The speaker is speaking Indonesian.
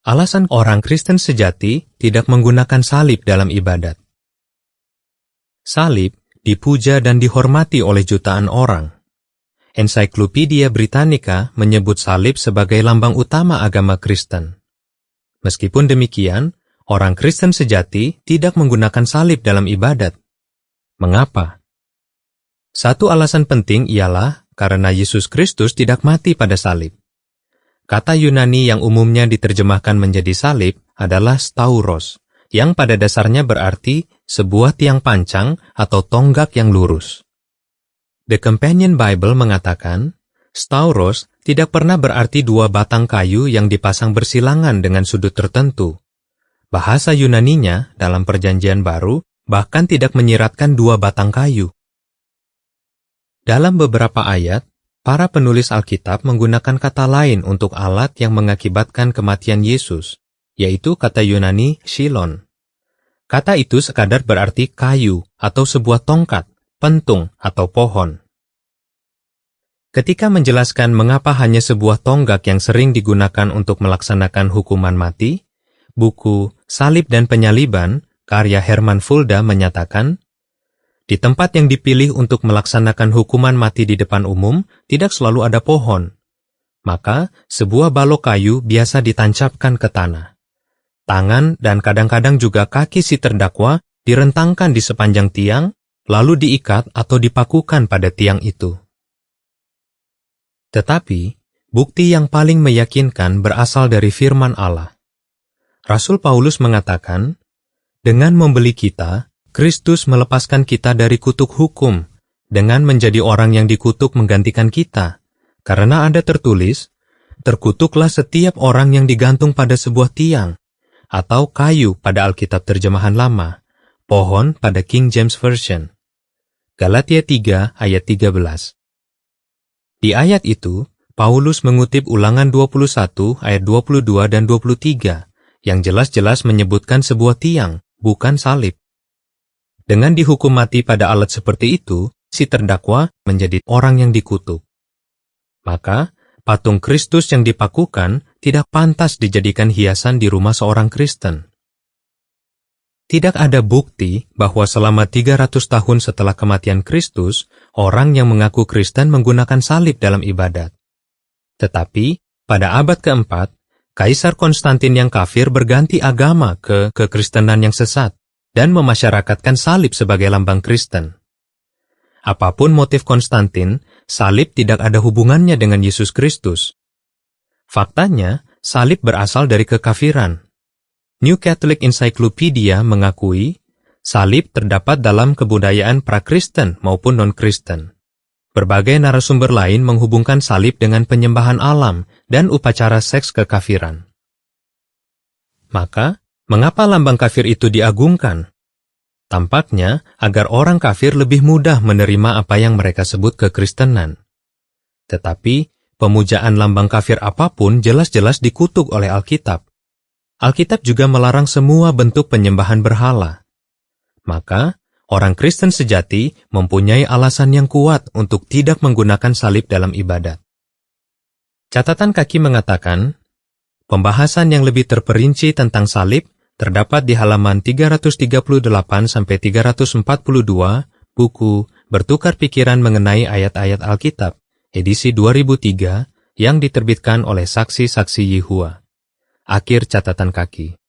Alasan orang Kristen sejati tidak menggunakan salib dalam ibadat. Salib dipuja dan dihormati oleh jutaan orang. Encyclopedia Britannica menyebut salib sebagai lambang utama agama Kristen. Meskipun demikian, orang Kristen sejati tidak menggunakan salib dalam ibadat. Mengapa? Satu alasan penting ialah karena Yesus Kristus tidak mati pada salib. Kata Yunani yang umumnya diterjemahkan menjadi salib adalah stauros, yang pada dasarnya berarti sebuah tiang pancang atau tonggak yang lurus. The Companion Bible mengatakan, stauros tidak pernah berarti dua batang kayu yang dipasang bersilangan dengan sudut tertentu. Bahasa Yunaninya dalam Perjanjian Baru bahkan tidak menyiratkan dua batang kayu. Dalam beberapa ayat, para penulis Alkitab menggunakan kata lain untuk alat yang mengakibatkan kematian Yesus, yaitu kata Yunani shilon. Kata itu sekadar berarti kayu atau sebuah tongkat, pentung atau pohon. Ketika menjelaskan mengapa hanya sebuah tonggak yang sering digunakan untuk melaksanakan hukuman mati, buku Salib dan Penyaliban, karya Herman Fulda menyatakan, di tempat yang dipilih untuk melaksanakan hukuman mati di depan umum, tidak selalu ada pohon. Maka, sebuah balok kayu biasa ditancapkan ke tanah. Tangan dan kadang-kadang juga kaki si terdakwa direntangkan di sepanjang tiang, lalu diikat atau dipakukan pada tiang itu. Tetapi, bukti yang paling meyakinkan berasal dari firman Allah. Rasul Paulus mengatakan, dengan membeli kita, Kristus melepaskan kita dari kutuk hukum, dengan menjadi orang yang dikutuk menggantikan kita, karena ada tertulis, terkutuklah setiap orang yang digantung pada sebuah tiang, atau kayu pada Alkitab terjemahan lama, pohon pada King James Version. Galatia 3 ayat 13. Di ayat itu, Paulus mengutip Ulangan 21 ayat 22 dan 23, yang jelas-jelas menyebutkan sebuah tiang, bukan salib. Dengan dihukum mati pada alat seperti itu, si terdakwa menjadi orang yang dikutuk. Maka, patung Kristus yang dipakukan tidak pantas dijadikan hiasan di rumah seorang Kristen. Tidak ada bukti bahwa selama 300 tahun setelah kematian Kristus, orang yang mengaku Kristen menggunakan salib dalam ibadat. Tetapi, pada abad keempat, Kaisar Konstantin yang kafir berganti agama ke kekristenan yang sesat, dan memasyarakatkan salib sebagai lambang Kristen. Apapun motif Konstantin, salib tidak ada hubungannya dengan Yesus Kristus. Faktanya, salib berasal dari kekafiran. New Catholic Encyclopedia mengakui, salib terdapat dalam kebudayaan pra-Kristen maupun non-Kristen. Berbagai narasumber lain menghubungkan salib dengan penyembahan alam dan upacara seks kekafiran. Maka, mengapa lambang kafir itu diagungkan? Tampaknya agar orang kafir lebih mudah menerima apa yang mereka sebut kekristenan. Tetapi, pemujaan lambang kafir apapun jelas-jelas dikutuk oleh Alkitab. Alkitab juga melarang semua bentuk penyembahan berhala. Maka, orang Kristen sejati mempunyai alasan yang kuat untuk tidak menggunakan salib dalam ibadat. Catatan kaki mengatakan, pembahasan yang lebih terperinci tentang salib terdapat di halaman 338-342 buku Bertukar Pikiran Mengenai Ayat-Ayat Alkitab, edisi 2003, yang diterbitkan oleh Saksi-Saksi Yehova. Akhir catatan kaki.